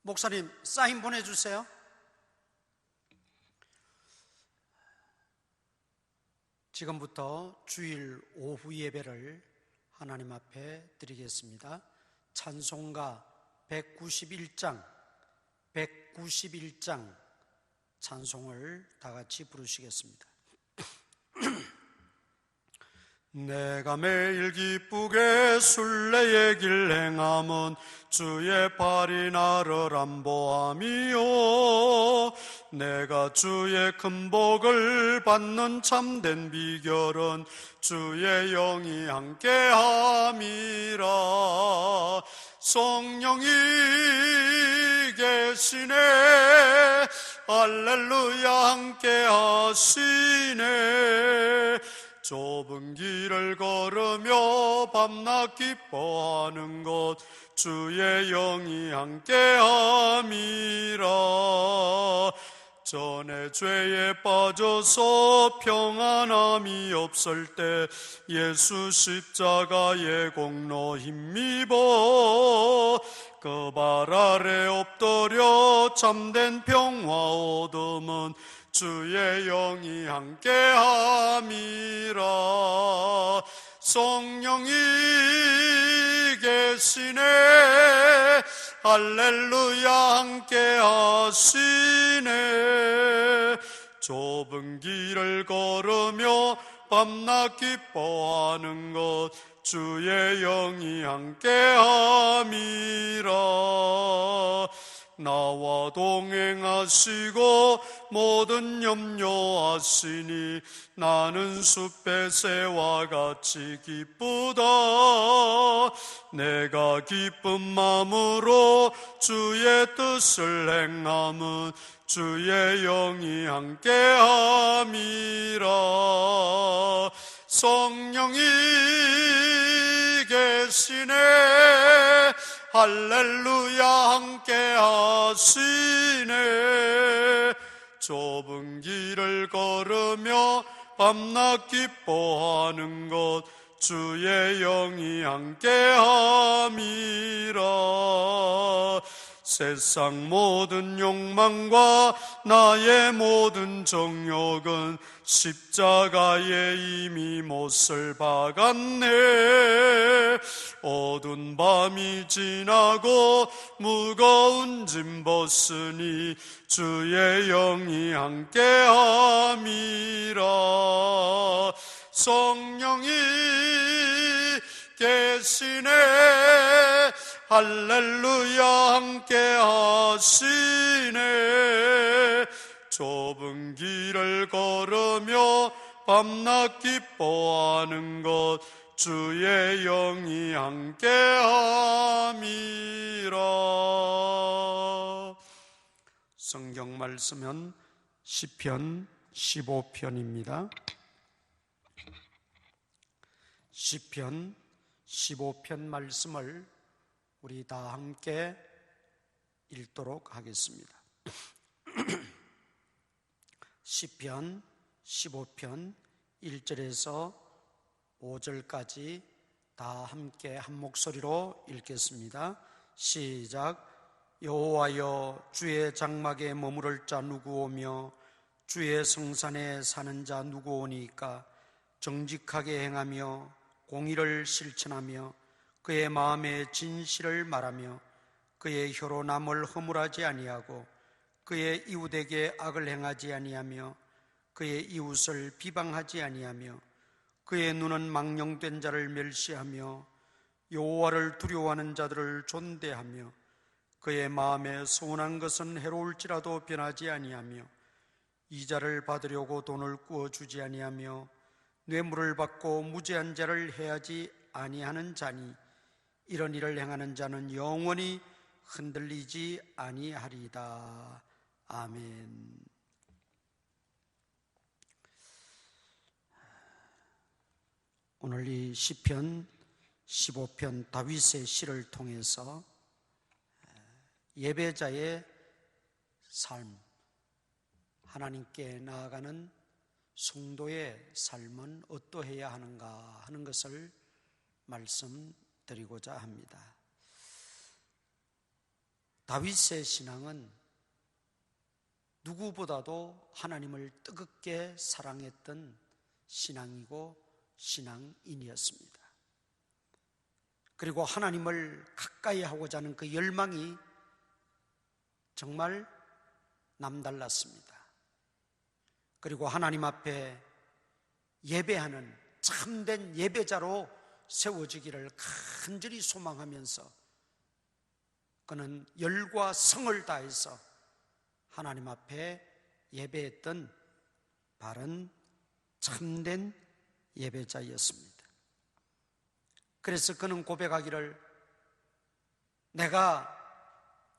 목사님, 사인 보내주세요. 지금부터 주일 오후 예배를 하나님 앞에 드리겠습니다. 찬송가 191장 찬송을 다 같이 부르시겠습니다. 내가 매일 기쁘게 순례의 길 행함은 주의 팔이 나를 안보함이요, 내가 주의 큰 복을 받는 참된 비결은 주의 영이 함께함이라. 성령이 계시네, 할렐루야 함께하시네. 좁은 길을 걸으며 밤낮 기뻐하는 것 주의 영이 함께함이라. 전에 죄에 빠져서 평안함이 없을 때 예수 십자가의 공로 힘입어 그 발 아래 엎드려 참된 평화 얻음은 주의 영이 함께함이라. 성령이 계시네, 할렐루야 함께하시네. 좁은 길을 걸으며 밤낮 기뻐하는 것 주의 영이 함께함이라. 나와 동행하시고 모든 염려하시니 나는 숲의 새와 같이 기쁘다. 내가 기쁜 마음으로 주의 뜻을 행함은 주의 영이 함께함이라. 성령이 계시네, 할렐루야 함께하시네. 좁은 길을 걸으며 밤낮 기뻐하는 것 주의 영이 함께함이라. 세상 모든 욕망과 나의 모든 정욕은 십자가에 이미 못을 박았네. 어두운 밤이 지나고 무거운 짐 벗으니 주의 영이 함께함이라. 성령이 계시네, 할렐루야 함께하시네. 좁은 길을 걸으며 밤낮 기뻐하는 것 주의 영이 함께함이라. 성경 말씀은 시편 15편입니다. 시편 15편 말씀을 우리 다 함께 읽도록 하겠습니다. 시편 15편 1절에서 5절까지 다 함께 한 목소리로 읽겠습니다. 시작. 여호와여, 주의 장막에 머무를 자 누구오며 주의 성산에 사는 자 누구오니까? 정직하게 행하며 공의를 실천하며 그의 마음에 진실을 말하며 그의 혀로 남을 허물하지 아니하고 그의 이웃에게 악을 행하지 아니하며 그의 이웃을 비방하지 아니하며 그의 눈은 망령된 자를 멸시하며 여호와를 두려워하는 자들을 존대하며 그의 마음에 소원한 것은 해로울지라도 변하지 아니하며 이자를 받으려고 돈을 꾸어주지 아니하며 뇌물을 받고 무죄한 자를 해하지 아니하는 자니 이런 일을 행하는 자는 영원히 흔들리지 아니하리다. 아멘. 오늘 이 시편 15편 다윗의 시를 통해서 예배자의 삶, 하나님께 나아가는 성도의 삶은 어떠해야 하는가 하는 것을 말씀드리고자 합니다. 다윗의 신앙은 누구보다도 하나님을 뜨겁게 사랑했던 신앙이고 신앙인이었습니다. 그리고 하나님을 가까이 하고자 하는 그 열망이 정말 남달랐습니다. 그리고 하나님 앞에 예배하는 참된 예배자로 세워지기를 간절히 소망하면서 그는 열과 성을 다해서 하나님 앞에 예배했던 바른 참된 예배자였습니다. 그래서 그는 고백하기를 내가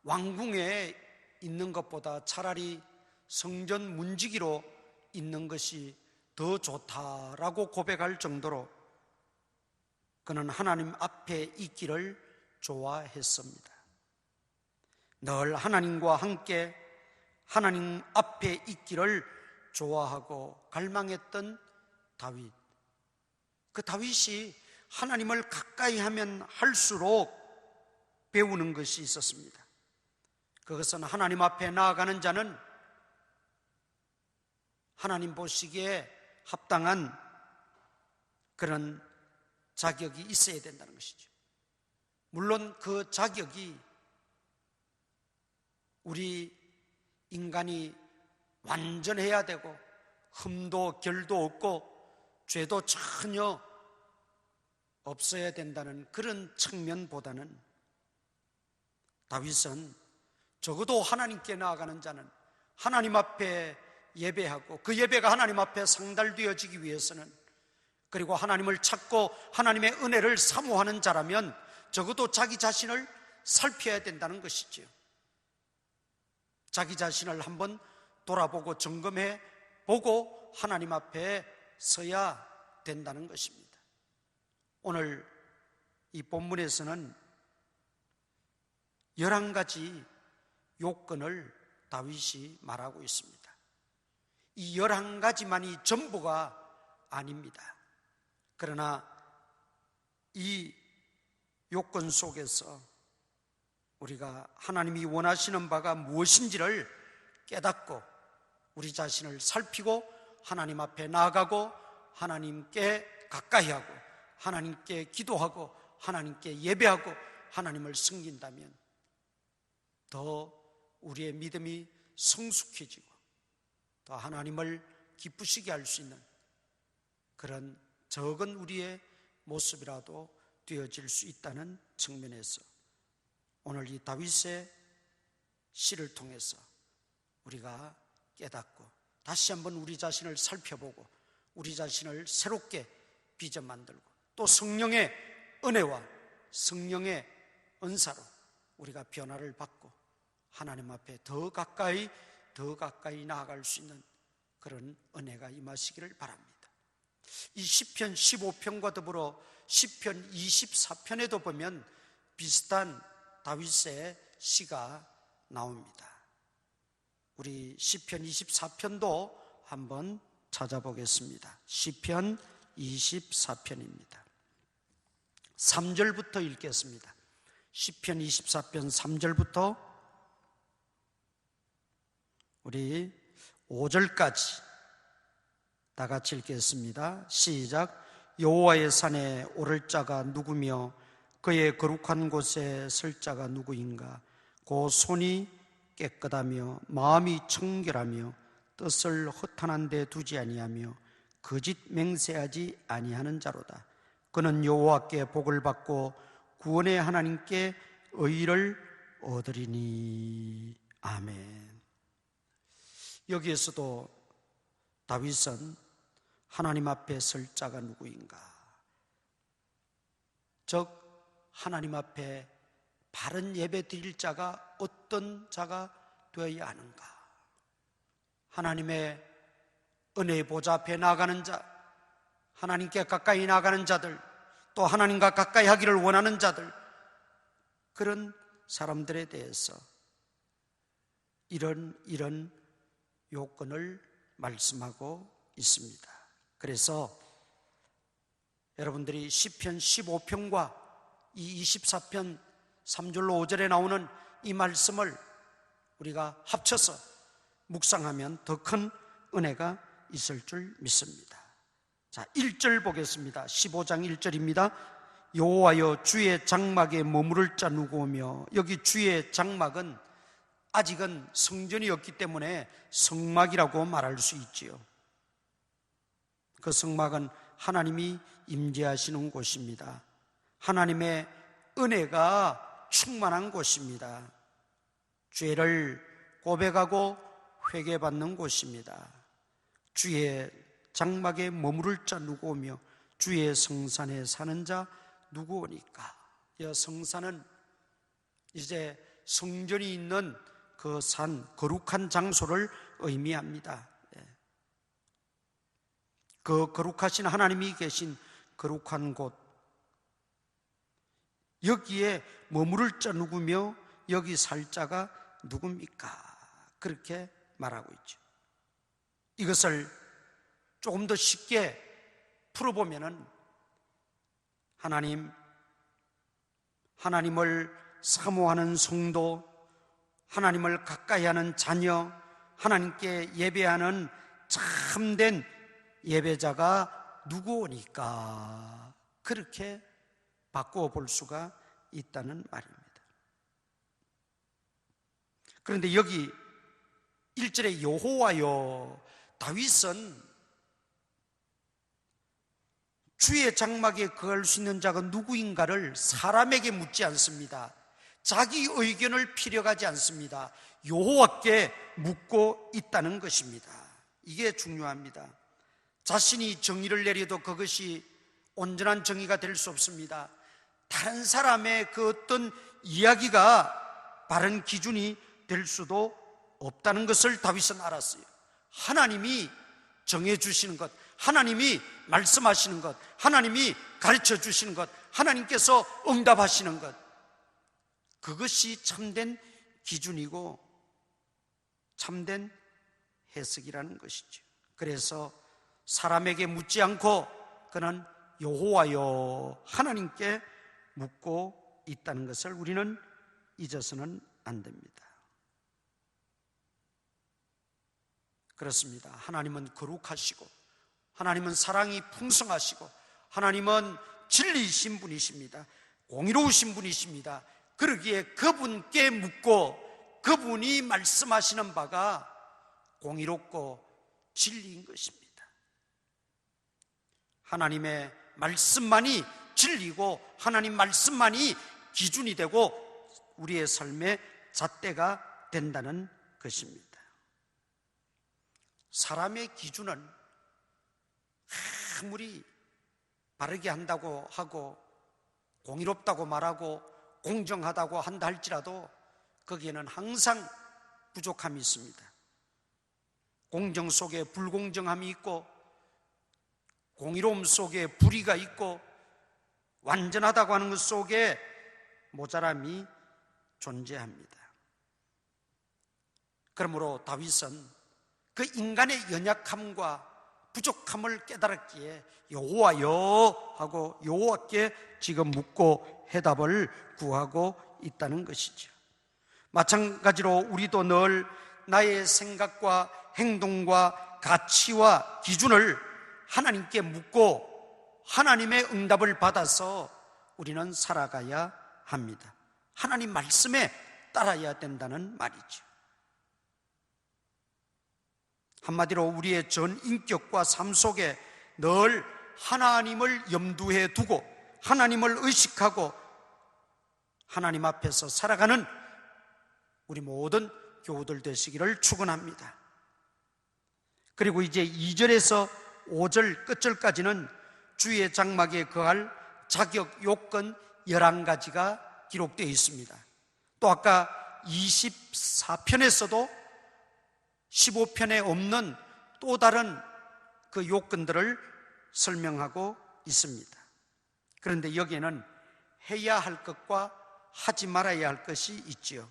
왕궁에 있는 것보다 차라리 성전 문지기로 있는 것이 더 좋다라고 고백할 정도로 그는 하나님 앞에 있기를 좋아했습니다. 늘 하나님과 함께 하나님 앞에 있기를 좋아하고 갈망했던 다윗. 그 다윗이 하나님을 가까이 하면 할수록 배우는 것이 있었습니다. 그것은 하나님 앞에 나아가는 자는 하나님 보시기에 합당한 그런 자격이 있어야 된다는 것이죠. 물론 그 자격이 우리 인간이 완전해야 되고 흠도 결도 없고 죄도 전혀 없어야 된다는 그런 측면보다는 다윗은 적어도 하나님께 나아가는 자는 하나님 앞에 예배하고 그 예배가 하나님 앞에 상달되어지기 위해서는 그리고 하나님을 찾고 하나님의 은혜를 사모하는 자라면 적어도 자기 자신을 살펴야 된다는 것이지요. 자기 자신을 한번 돌아보고 점검해 보고 하나님 앞에 서야 된다는 것입니다. 오늘 이 본문에서는 11가지 요건을 다윗이 말하고 있습니다. 이 11가지만이 전부가 아닙니다. 그러나 이 요건 속에서 우리가 하나님이 원하시는 바가 무엇인지를 깨닫고 우리 자신을 살피고 하나님 앞에 나아가고 하나님께 가까이 하고 하나님께 기도하고 하나님께 예배하고 하나님을 섬긴다면 더 우리의 믿음이 성숙해지고 더 하나님을 기쁘시게 할 수 있는 그런 적은 우리의 모습이라도 되어질 수 있다는 측면에서 오늘 이 다윗의 시를 통해서 우리가 깨닫고 다시 한번 우리 자신을 살펴보고 우리 자신을 새롭게 빚어 만들고 또 성령의 은혜와 성령의 은사로 우리가 변화를 받고 하나님 앞에 더 가까이 나아갈 수 있는 그런 은혜가 임하시기를 바랍니다. 이 시편 15편과 더불어 시편 24편에도 보면 비슷한 다윗의 시가 나옵니다. 우리 시편 24편도 한번 찾아보겠습니다. 시편 24편입니다. 3절부터 읽겠습니다. 시편 24편 3절부터 우리 5절까지 다 같이 읽겠습니다. 시작. 여호와의 산에 오를 자가 누구며 그의 거룩한 곳에 설 자가 누구인가? 그 손이 깨끗하며 마음이 청결하며 뜻을 허탄한 데 두지 아니하며 거짓 맹세하지 아니하는 자로다. 그는 여호와께 복을 받고 구원의 하나님께 의를 얻으리니. 아멘. 여기에서도 다윗은 하나님 앞에 설 자가 누구인가? 즉 하나님 앞에 바른 예배 드릴 자가 어떤 자가 되어야 하는가? 하나님의 은혜의 보좌 앞에 나아가는 자, 하나님께 가까이 나아가는 자들, 또 하나님과 가까이 하기를 원하는 자들, 그런 사람들에 대해서 이런 요건을 말씀하고 있습니다. 그래서 여러분들이 시편 15편과 이 24편 3절로 5절에 나오는 이 말씀을 우리가 합쳐서 묵상하면 더 큰 은혜가 있을 줄 믿습니다. 자, 1절 보겠습니다. 15장 1절입니다. 여호와여 주의 장막에 머무를 자 누구오며, 여기 주의 장막은 아직은 성전이 없기 때문에 성막이라고 말할 수 있지요. 그 성막은 하나님이 임재하시는 곳입니다. 하나님의 은혜가 충만한 곳입니다. 죄를 고백하고 회개받는 곳입니다. 주의 장막에 머무를 자 누구오며 주의 성산에 사는 자 누구오니까. 이 성산은 이제 성전이 있는 그 산, 거룩한 장소를 의미합니다. 그 거룩하신 하나님이 계신 거룩한 곳, 여기에 머무를 자 누구며 여기 살 자가 누굽니까? 그렇게 말하고 있죠. 이것을 조금 더 쉽게 풀어보면은 하나님을 사모하는 성도, 하나님을 가까이 하는 자녀, 하나님께 예배하는 참된 예배자가 누구오니까, 그렇게 바꾸어 볼 수가 있다는 말입니다. 그런데 여기 1절에 여호와여, 다윗은 주의 장막에 거할 수 있는 자가 누구인가를 사람에게 묻지 않습니다. 자기 의견을 필요하지 않습니다. 여호와께 묻고 있다는 것입니다. 이게 중요합니다. 자신이 정의를 내려도 그것이 온전한 정의가 될 수 없습니다. 다른 사람의 그 어떤 이야기가 바른 기준이 될 수도 없다는 것을 다윗은 알았어요. 하나님이 정해주시는 것, 하나님이 말씀하시는 것, 하나님이 가르쳐 주시는 것, 하나님께서 응답하시는 것, 그것이 참된 기준이고 참된 해석이라는 것이죠. 그래서 사람에게 묻지 않고 그는 여호와여, 하나님께 묻고 있다는 것을 우리는 잊어서는 안 됩니다. 그렇습니다. 하나님은 거룩하시고 하나님은 사랑이 풍성하시고 하나님은 진리이신 분이십니다. 공의로우신 분이십니다. 그러기에 그분께 묻고 그분이 말씀하시는 바가 공의롭고 진리인 것입니다. 하나님의 말씀만이 진리고 하나님 말씀만이 기준이 되고 우리의 삶의 잣대가 된다는 것입니다. 사람의 기준은 아무리 바르게 한다고 하고 공의롭다고 말하고 공정하다고 한다 할지라도 거기에는 항상 부족함이 있습니다. 공정 속에 불공정함이 있고 공의로움 속에 불의가 있고 완전하다고 하는 것 속에 모자람이 존재합니다. 그러므로 다윗은 그 인간의 연약함과 부족함을 깨달았기에 여호와여 하고 여호와께 지금 묻고 해답을 구하고 있다는 것이죠. 마찬가지로 우리도 늘 나의 생각과 행동과 가치와 기준을 하나님께 묻고 하나님의 응답을 받아서 우리는 살아가야 합니다. 하나님 말씀에 따라야 된다는 말이죠. 한마디로 우리의 전 인격과 삶 속에 늘 하나님을 염두에 두고 하나님을 의식하고 하나님 앞에서 살아가는 우리 모든 교우들 되시기를 축원합니다. 그리고 이제 2절에서 5절 끝절까지는 주의 장막에 거할 자격 요건 11가지가 기록되어 있습니다. 또 아까 24편에서도 15편에 없는 또 다른 그 요건들을 설명하고 있습니다. 그런데 여기에는 해야 할 것과 하지 말아야 할 것이 있지요.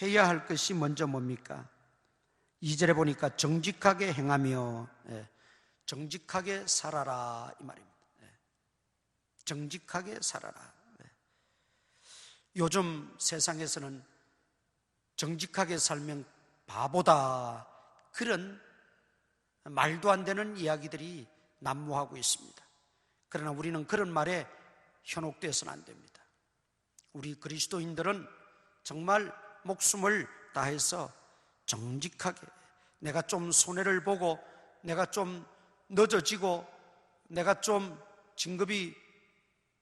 해야 할 것이 먼저 뭡니까? 2절에 보니까 정직하게 행하며 정직하게 살아라 이 말입니다. 정직하게 살아라. 요즘 세상에서는 정직하게 살면 바보다, 그런 말도 안 되는 이야기들이 난무하고 있습니다. 그러나 우리는 그런 말에 현혹되어서는 안 됩니다. 우리 그리스도인들은 정말 목숨을 다해서 정직하게, 내가 좀 손해를 보고, 내가 좀 늦어지고, 내가 좀 진급이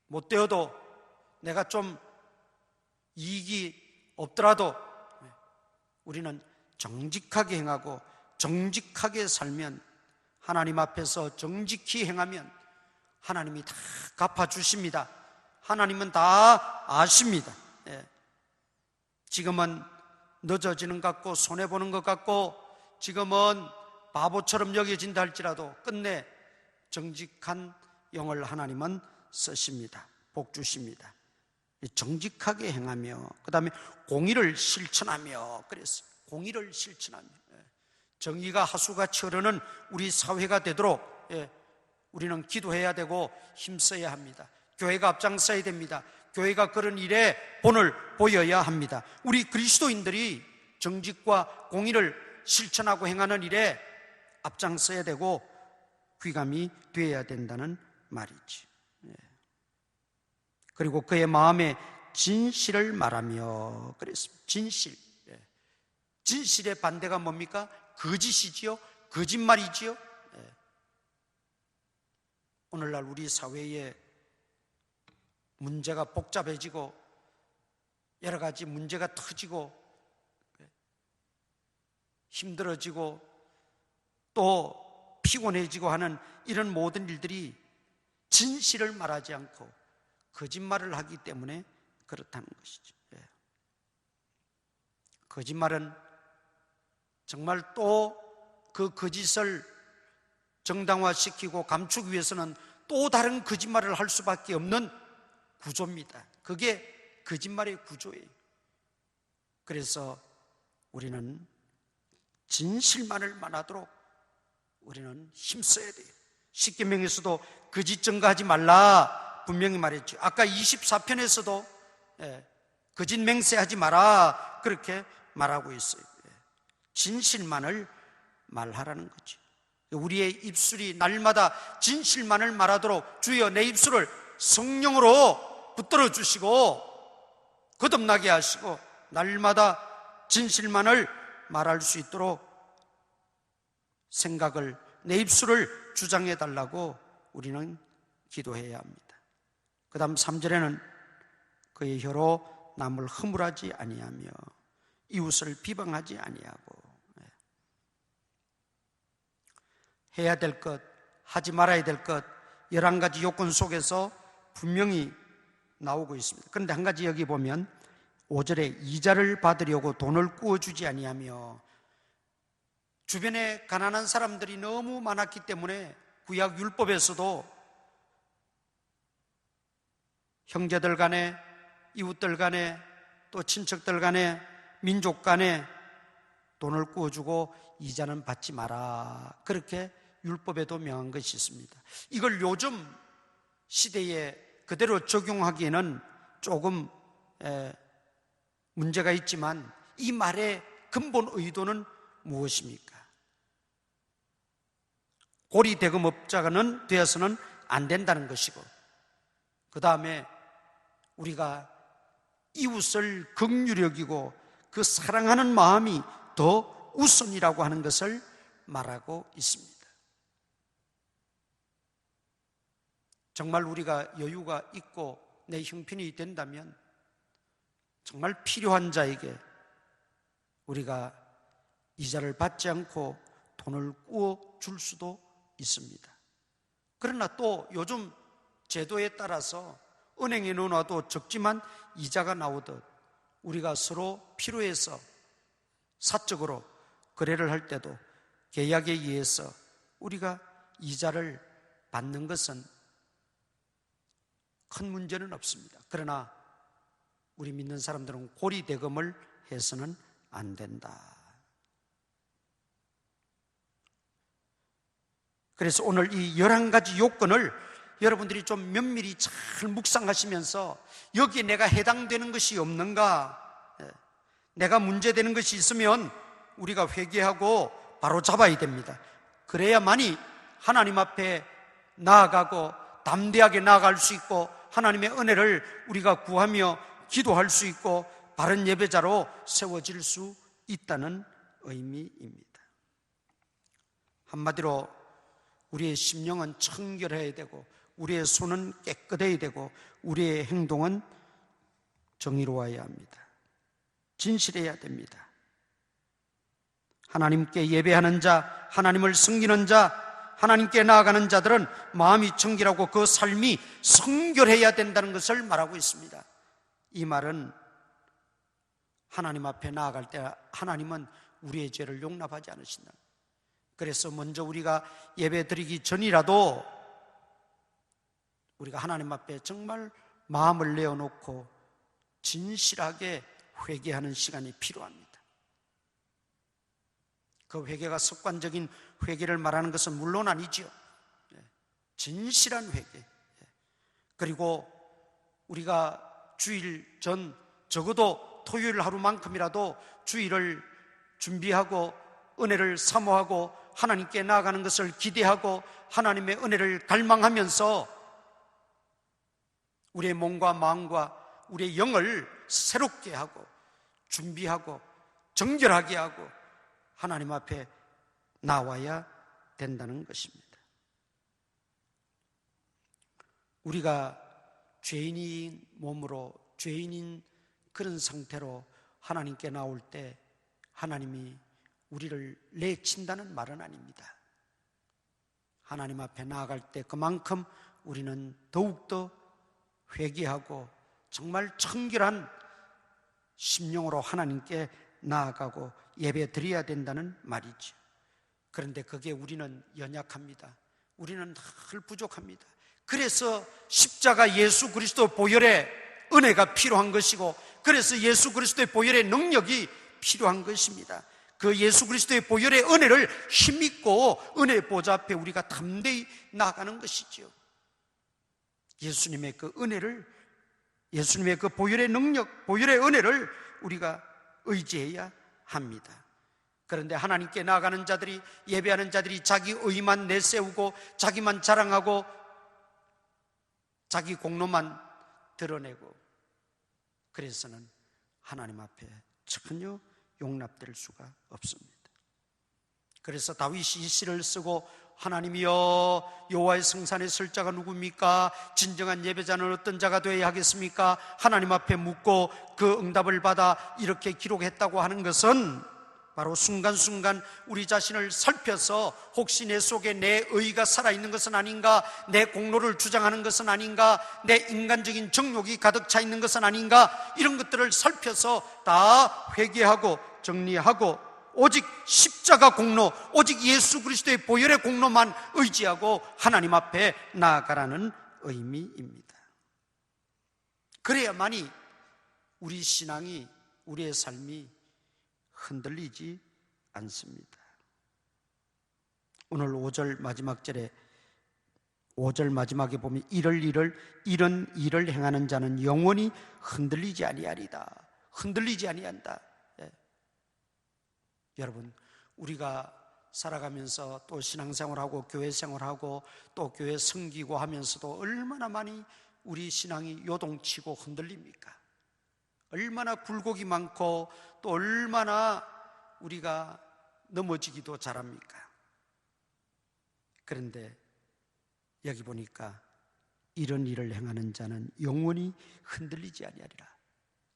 못 되어도, 내가 좀 이익이 없더라도 우리는 정직하게 행하고 정직하게 살면, 하나님 앞에서 정직히 행하면 하나님이 다 갚아주십니다. 하나님은 다 아십니다. 지금은 늦어지는 것 같고 손해보는 것 같고 지금은 바보처럼 여겨진다 할지라도 끝내 정직한 영을 하나님은 쓰십니다. 복 주십니다. 정직하게 행하며, 그 다음에 공의를 실천하며, 그랬어요. 공의를 실천하며, 정의가 하수같이 흐르는 우리 사회가 되도록 우리는 기도해야 되고 힘써야 합니다. 교회가 앞장서야 됩니다. 교회가 그런 일에 본을 보여야 합니다. 우리 그리스도인들이 정직과 공의를 실천하고 행하는 일에 앞장서야 되고 귀감이 되어야 된다는 말이지. 그리고 그의 마음에 진실을 말하며, 그랬습니다. 진실. 진실의 반대가 뭡니까? 거짓이지요? 거짓말이지요? 오늘날 우리 사회에 문제가 복잡해지고 여러 가지 문제가 터지고 힘들어지고 또 피곤해지고 하는 이런 모든 일들이 진실을 말하지 않고 거짓말을 하기 때문에 그렇다는 것이죠. 거짓말은 정말 또 그 거짓을 정당화시키고 감추기 위해서는 또 다른 거짓말을 할 수밖에 없는 구조입니다. 그게 거짓말의 구조예요. 그래서 우리는 진실만을 말하도록 우리는 힘써야 돼요. 십계명에서도 거짓 증거하지 말라 분명히 말했죠. 아까 24편에서도 거짓 맹세하지 마라 그렇게 말하고 있어요. 진실만을 말하라는 거죠. 우리의 입술이 날마다 진실만을 말하도록 주여 내 입술을 성령으로 붙들어 주시고 거듭나게 하시고 날마다 진실만을 말할 수 있도록 생각을, 내 입술을 주장해 달라고 우리는 기도해야 합니다. 그 다음 3절에는 그의 혀로 남을 허물하지 아니하며 이웃을 비방하지 아니하고, 해야 될 것, 하지 말아야 될 것 11가지 요건 속에서 분명히 나오고 있습니다. 그런데 한 가지 여기 보면 5절에 이자를 받으려고 돈을 꾸어주지 아니하며, 주변에 가난한 사람들이 너무 많았기 때문에 구약 율법에서도 형제들 간에, 이웃들 간에, 또 친척들 간에, 민족 간에 돈을 꾸어주고 이자는 받지 마라 그렇게 율법에도 명한 것이 있습니다. 이걸 요즘 시대에 그대로 적용하기에는 조금 문제가 있지만 이 말의 근본 의도는 무엇입니까? 고리대금업자는 되어서는 안 된다는 것이고, 그 다음에 우리가 이웃을 긍휼히 여기고 그 사랑하는 마음이 더 우선이라고 하는 것을 말하고 있습니다. 정말 우리가 여유가 있고 내 형편이 된다면 정말 필요한 자에게 우리가 이자를 받지 않고 돈을 꾸어 줄 수도 있습니다. 그러나 또 요즘 제도에 따라서 은행에 넣어놔도 적지만 이자가 나오듯 우리가 서로 필요해서 사적으로 거래를 할 때도 계약에 의해서 우리가 이자를 받는 것은 큰 문제는 없습니다. 그러나 우리 믿는 사람들은 고리대금을 해서는 안 된다. 그래서 오늘 이 11가지 요건을 여러분들이 좀 면밀히 잘 묵상하시면서 여기에 내가 해당되는 것이 없는가, 내가 문제되는 것이 있으면 우리가 회개하고 바로 잡아야 됩니다. 그래야만이 하나님 앞에 나아가고 담대하게 나아갈 수 있고 하나님의 은혜를 우리가 구하며 기도할 수 있고 바른 예배자로 세워질 수 있다는 의미입니다. 한마디로 우리의 심령은 청결해야 되고 우리의 손은 깨끗해야 되고 우리의 행동은 정의로워야 합니다. 진실해야 됩니다. 하나님께 예배하는 자, 하나님을 섬기는 자, 하나님께 나아가는 자들은 마음이 청결하고 그 삶이 성결해야 된다는 것을 말하고 있습니다. 이 말은 하나님 앞에 나아갈 때 하나님은 우리의 죄를 용납하지 않으신다. 그래서 먼저 우리가 예배 드리기 전이라도 우리가 하나님 앞에 정말 마음을 내어놓고 진실하게 회개하는 시간이 필요합니다. 그 회개가 습관적인 회개를 말하는 것은 물론 아니지요. 진실한 회개. 그리고 우리가 주일 전 적어도 토요일 하루만큼이라도 주일을 준비하고 은혜를 사모하고 하나님께 나아가는 것을 기대하고 하나님의 은혜를 갈망하면서 우리의 몸과 마음과 우리의 영을 새롭게 하고 준비하고 정결하게 하고 하나님 앞에 나와야 된다는 것입니다. 우리가 죄인인 몸으로 죄인인 그런 상태로 하나님께 나올 때 하나님이 우리를 내친다는 말은 아닙니다. 하나님 앞에 나아갈 때 그만큼 우리는 더욱더 회개하고 정말 청결한 심령으로 하나님께 나아가고 예배 드려야 된다는 말이죠. 그런데 그게 우리는 연약합니다. 우리는 늘 부족합니다. 그래서 십자가 예수 그리스도 보혈의 은혜가 필요한 것이고 그래서 예수 그리스도의 보혈의 능력이 필요한 것입니다. 그 예수 그리스도의 보혈의 은혜를 힘입고 은혜 보좌 앞에 우리가 담대히 나아가는 것이지요. 예수님의 그 은혜를, 예수님의 그 보혈의 능력, 보혈의 은혜를 우리가 의지해야 합니다. 그런데 하나님께 나아가는 자들이, 예배하는 자들이 자기 의만 내세우고 자기만 자랑하고 자기 공로만 드러내고 그래서는 하나님 앞에 전혀 용납될 수가 없습니다. 그래서 다윗이 이 시를 쓰고 하나님이여 여호와의 성산에 설 자가 누구입니까? 진정한 예배자는 어떤 자가 되어야 하겠습니까? 하나님 앞에 묻고 그 응답을 받아 이렇게 기록했다고 하는 것은 바로 순간순간 우리 자신을 살펴서 혹시 내 속에 내 의가 살아있는 것은 아닌가, 내 공로를 주장하는 것은 아닌가, 내 인간적인 정욕이 가득 차 있는 것은 아닌가, 이런 것들을 살펴서 다 회개하고 정리하고 오직 십자가 공로, 오직 예수 그리스도의 보혈의 공로만 의지하고 하나님 앞에 나아가라는 의미입니다. 그래야만이 우리 신앙이, 우리의 삶이 흔들리지 않습니다. 오늘 5절 마지막 절에 5절 마지막에 보면 이런 일을 행하는 자는 영원히 흔들리지 아니하리다. 흔들리지 아니한다. 예. 여러분, 우리가 살아가면서 또 신앙생활하고 교회생활하고 또 교회 섬기고 하면서도 얼마나 많이 우리 신앙이 요동치고 흔들립니까? 얼마나 굴곡이 많고 또 얼마나 우리가 넘어지기도 잘합니까? 그런데 여기 보니까 이런 일을 행하는 자는 영원히 흔들리지 아니하리라.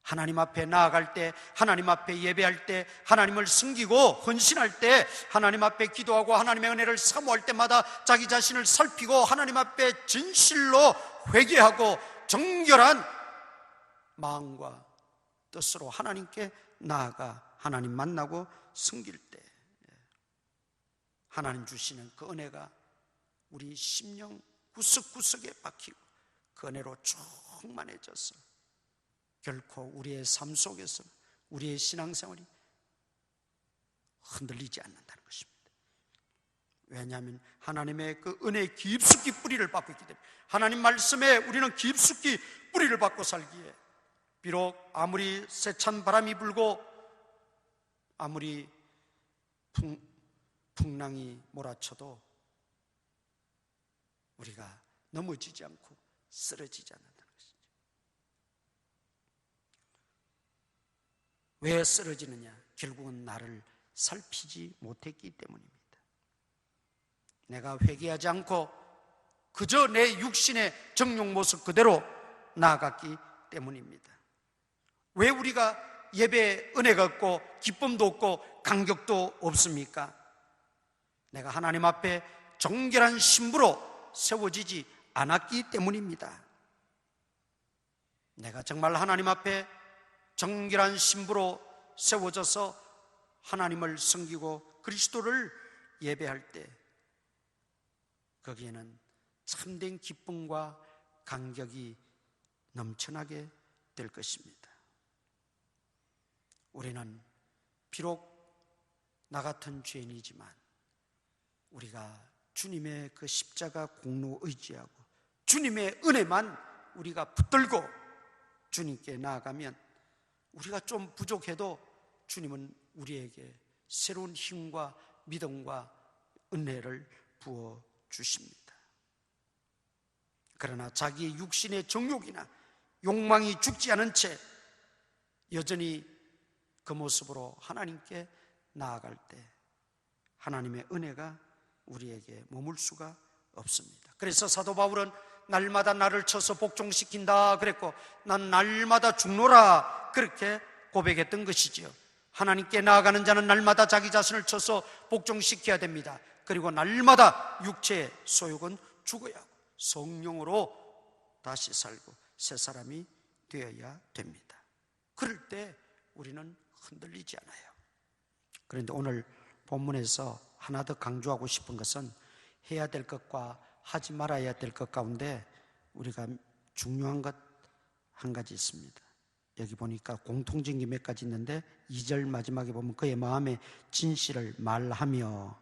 하나님 앞에 나아갈 때, 하나님 앞에 예배할 때, 하나님을 섬기고 헌신할 때, 하나님 앞에 기도하고 하나님의 은혜를 사모할 때마다 자기 자신을 살피고 하나님 앞에 진실로 회개하고 정결한 마음과 뜻으로 하나님께 나아가 하나님 만나고 섬길 때 하나님 주시는 그 은혜가 우리 심령 구석구석에 박히고 그 은혜로 충만해져서 결코 우리의 삶 속에서 우리의 신앙생활이 흔들리지 않는다는 것입니다. 왜냐하면 하나님의 그 은혜의 깊숙이 뿌리를 받고 있기 때문에 하나님 말씀에 우리는 깊숙이 뿌리를 받고 살기에 비록 아무리 세찬 바람이 불고 아무리 풍랑이 몰아쳐도 우리가 넘어지지 않고 쓰러지지 않는다는 것이죠. 왜 쓰러지느냐? 결국은 나를 살피지 못했기 때문입니다. 내가 회개하지 않고 그저 내 육신의 정욕 모습 그대로 나아갔기 때문입니다. 왜 우리가 예배에 은혜가 없고 기쁨도 없고 감격도 없습니까? 내가 하나님 앞에 정결한 신부로 세워지지 않았기 때문입니다. 내가 정말 하나님 앞에 정결한 신부로 세워져서 하나님을 섬기고 그리스도를 예배할 때 거기에는 참된 기쁨과 감격이 넘쳐나게 될 것입니다. 우리는 비록 나 같은 죄인이지만 우리가 주님의 그 십자가 공로 의지하고 주님의 은혜만 우리가 붙들고 주님께 나아가면 우리가 좀 부족해도 주님은 우리에게 새로운 힘과 믿음과 은혜를 부어 주십니다. 그러나 자기의 육신의 정욕이나 욕망이 죽지 않은 채 여전히 그 모습으로 하나님께 나아갈 때 하나님의 은혜가 우리에게 머물 수가 없습니다. 그래서 사도 바울은 날마다 나를 쳐서 복종시킨다 그랬고 난 날마다 죽노라 그렇게 고백했던 것이지요. 하나님께 나아가는 자는 날마다 자기 자신을 쳐서 복종시켜야 됩니다. 그리고 날마다 육체의 소욕은 죽어야 하고 성령으로 다시 살고 새 사람이 되어야 됩니다. 그럴 때 우리는 흔들리지 않아요. 그런데 오늘 본문에서 하나 더 강조하고 싶은 것은 해야 될 것과 하지 말아야 될 것 가운데 우리가 중요한 것 한 가지 있습니다. 여기 보니까 공통적인 게 몇 가지 있는데 2절 마지막에 보면 그의 마음에 진실을 말하며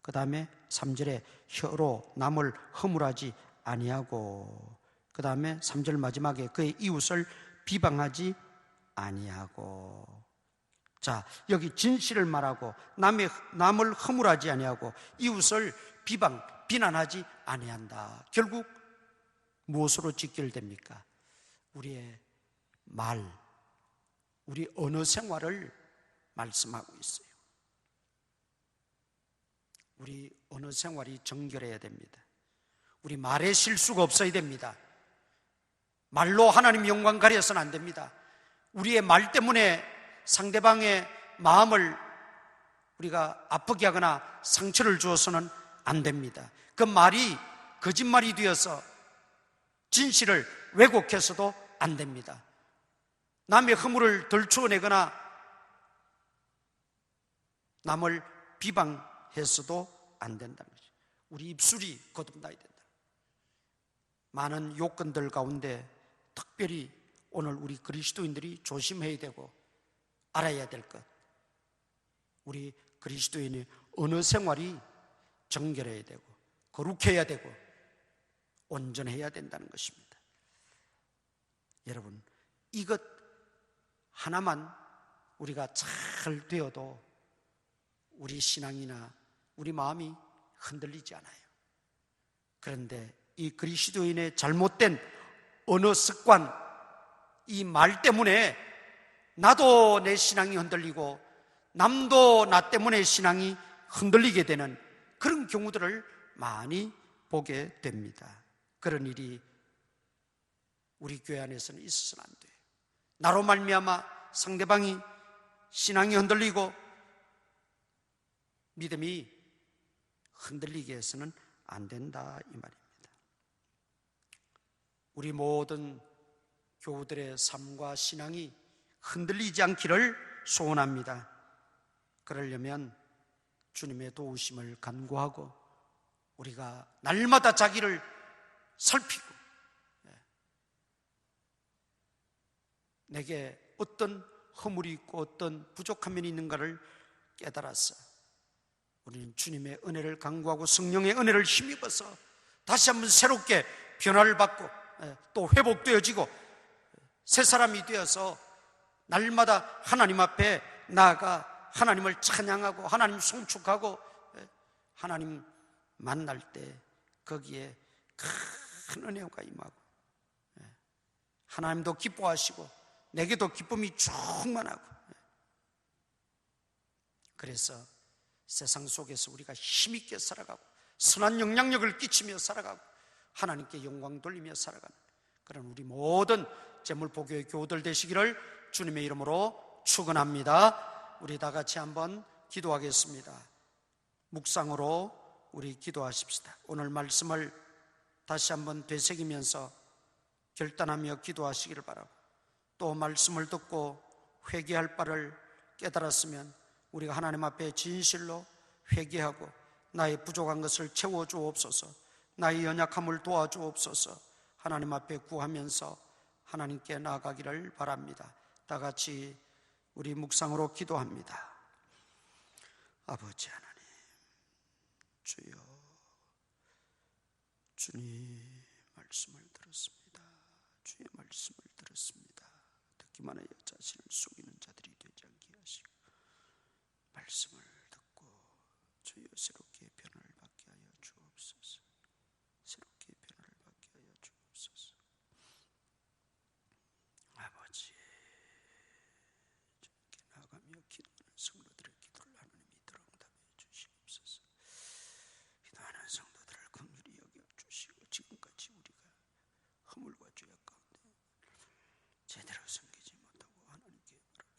그 다음에 3절에 혀로 남을 허물하지 아니하고 그 다음에 3절 마지막에 그의 이웃을 비방하지 아니하고. 자, 여기 진실을 말하고 남을 허물하지 아니하고 이웃을 비난하지 아니한다. 결국 무엇으로 직결됩니까? 우리의 말, 우리 언어 생활을 말씀하고 있어요. 우리 언어 생활이 정결해야 됩니다. 우리 말에 실수가 없어야 됩니다. 말로 하나님 영광 가려서는 안 됩니다. 우리의 말 때문에 상대방의 마음을 우리가 아프게 하거나 상처를 주어서는 안 됩니다. 그 말이 거짓말이 되어서 진실을 왜곡해서도 안 됩니다. 남의 허물을 덜추어내거나 남을 비방해서도 안 된다는 거죠. 우리 입술이 거듭나야 된다. 많은 요건들 가운데 특별히 오늘 우리 그리스도인들이 조심해야 되고 알아야 될 것, 우리 그리스도인의 언어 생활이 정결해야 되고 거룩해야 되고 온전해야 된다는 것입니다. 여러분, 이것 하나만 우리가 잘 되어도 우리 신앙이나 우리 마음이 흔들리지 않아요. 그런데 이 그리스도인의 잘못된 언어 습관, 이 말 때문에 나도 내 신앙이 흔들리고 남도 나 때문에 신앙이 흔들리게 되는 그런 경우들을 많이 보게 됩니다. 그런 일이 우리 교회 안에서는 있어서는 안 돼요. 나로 말미암아 상대방이 신앙이 흔들리고 믿음이 흔들리게 해서는 안 된다 이 말입니다. 우리 모든 교우들의 삶과 신앙이 흔들리지 않기를 소원합니다. 그러려면 주님의 도우심을 간구하고 우리가 날마다 자기를 살피고 내게 어떤 허물이 있고 어떤 부족한 면이 있는가를 깨달아서 우리는 주님의 은혜를 간구하고 성령의 은혜를 힘입어서 다시 한번 새롭게 변화를 받고 또 회복되어지고 새 사람이 되어서 날마다 하나님 앞에 나아가 하나님을 찬양하고 하나님 송축하고 하나님 만날 때 거기에 큰 은혜가 임하고 하나님도 기뻐하시고 내게도 기쁨이 충만하고, 그래서 세상 속에서 우리가 힘있게 살아가고 선한 영향력을 끼치며 살아가고 하나님께 영광 돌리며 살아가는 그런 우리 모든 재물포교의 교우들 되시기를 주님의 이름으로 축원합니다. 우리 다 같이 한번 기도하겠습니다. 묵상으로 우리 기도하십시다. 오늘 말씀을 다시 한번 되새기면서 결단하며 기도하시기를 바라고, 또 말씀을 듣고 회개할 바를 깨달았으면 우리가 하나님 앞에 진실로 회개하고 나의 부족한 것을 채워주옵소서, 나의 연약함을 도와주옵소서 하나님 앞에 구하면서 하나님께 나아가기를 바랍니다. 다 같이 우리 묵상으로 기도합니다. 아버지 하나님, 주여, 주님 말씀을 들었습니다. 주의 말씀을 들었습니다. 듣기만 하여 자신을 속이는 자들이 되지 않게 하시고, 말씀을 듣고 주여 새롭게 변화를 받게 하여 주옵소서. 새롭게 변화를 받게 하여 주옵소서. 아버지, 주님께 나아가며 기도하는 성도들의 기도를 하나님이 들어응답해 주시옵소서. 기도하는 성도들을 긍휼히 여겨주시고, 지금까지 우리가 허물과 죄악 가운데 제대로 섬기지 못하고 하나님께 바르게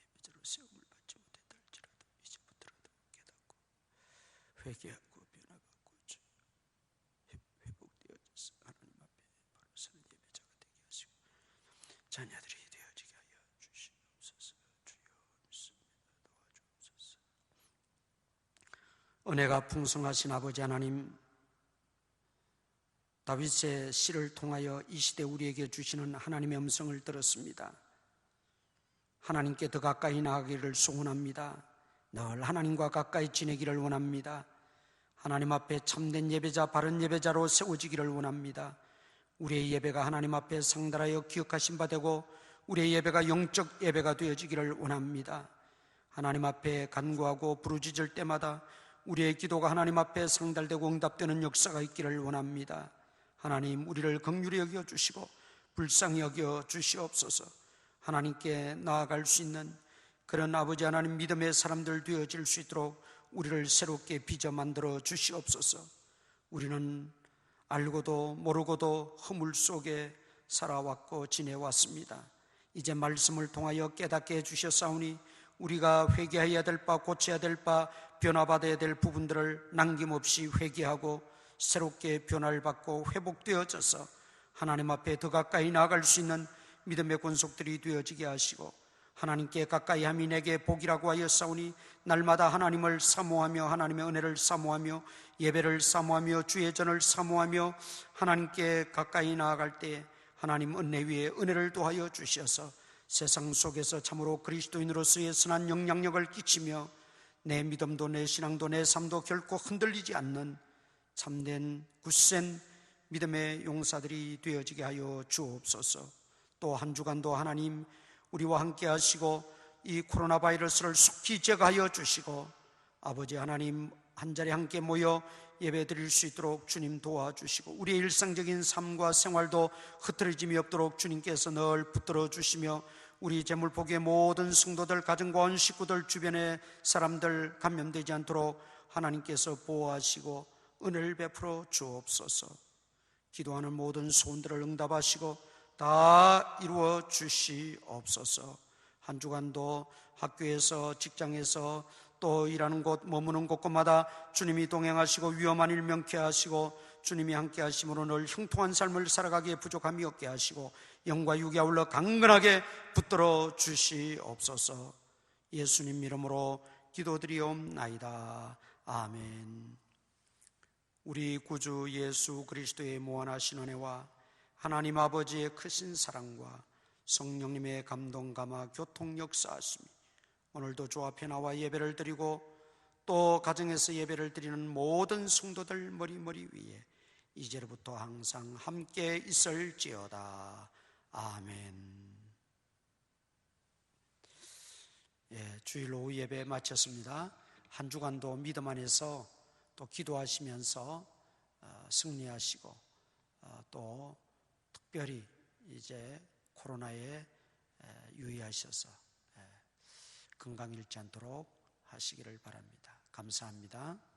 예배자로 세움을 받지 못했다 할지라도 이제부터라도 깨닫고 회개하고 변화받고 회복되어져서 하나님 앞에 바로 서는 예배자가 되게 하시고 자녀들이 되어지게 하여 주시옵소서. 주여 믿습니다. 도와주옵소서. 은혜가 풍성하신 아버지 하나님, 다윗의 시를 통하여 이 시대 우리에게 주시는 하나님의 음성을 들었습니다. 하나님께 더 가까이 나아가기를 소원합니다. 늘 하나님과 가까이 지내기를 원합니다. 하나님 앞에 참된 예배자, 바른 예배자로 세워지기를 원합니다. 우리의 예배가 하나님 앞에 상달하여 기억하신 바 되고 우리의 예배가 영적 예배가 되어지기를 원합니다. 하나님 앞에 간구하고 부르짖을 때마다 우리의 기도가 하나님 앞에 상달되고 응답되는 역사가 있기를 원합니다. 하나님, 우리를 긍휼히 여겨주시고 불쌍히 여겨주시옵소서. 하나님께 나아갈 수 있는 그런 아버지 하나님 믿음의 사람들 되어질 수 있도록 우리를 새롭게 빚어 만들어 주시옵소서. 우리는 알고도 모르고도 허물 속에 살아왔고 지내왔습니다. 이제 말씀을 통하여 깨닫게 해주셨사오니 우리가 회개해야 될 바, 고쳐야 될 바, 변화받아야 될 부분들을 남김없이 회개하고 새롭게 변화를 받고 회복되어져서 하나님 앞에 더 가까이 나아갈 수 있는 믿음의 권속들이 되어지게 하시고, 하나님께 가까이 함이 내게 복이라고 하였사오니 날마다 하나님을 사모하며 하나님의 은혜를 사모하며 예배를 사모하며 주의 전을 사모하며 하나님께 가까이 나아갈 때 하나님 은혜 위에 은혜를 더하여 주셔서 세상 속에서 참으로 그리스도인으로서의 선한 영향력을 끼치며 내 믿음도 내 신앙도 내 삶도 결코 흔들리지 않는 참된 굳센 믿음의 용사들이 되어지게 하여 주옵소서. 또 한 주간도 하나님 우리와 함께 하시고 이 코로나 바이러스를 속히 제거하여 주시고 아버지 하나님 한자리에 함께 모여 예배 드릴 수 있도록 주님 도와주시고 우리의 일상적인 삶과 생활도 흐트러짐이 없도록 주님께서 늘 붙들어 주시며 우리 재물포교의 모든 성도들, 가정과 온 식구들, 주변의 사람들 감염되지 않도록 하나님께서 보호하시고 은혜를 베풀어 주옵소서. 기도하는 모든 소원들을 응답하시고 다 이루어 주시옵소서. 한 주간도 학교에서, 직장에서, 또 일하는 곳, 머무는 곳곳마다 주님이 동행하시고 위험한 일 명케 하시고 주님이 함께 하심으로 늘 형통한 삶을 살아가기에 부족함이 없게 하시고 영과 육이 아울러 강건하게 붙들어 주시옵소서. 예수님 이름으로 기도드리옵나이다. 아멘. 우리 구주 예수 그리스도의 무한하신 은혜와 하나님 아버지의 크신 사랑과 성령님의 감동 감화 교통 역사하심이 오늘도 주 앞에 나와 예배를 드리고 또 가정에서 예배를 드리는 모든 성도들 머리 위에 이제부터 항상 함께 있을지어다. 아멘. 주일 오후 예배 마쳤습니다. 한 주간도 믿음 안에서 또 기도하시면서 승리하시고 또 특별히 이제 코로나에 유의하셔서 건강 잃지 않도록 하시기를 바랍니다. 감사합니다.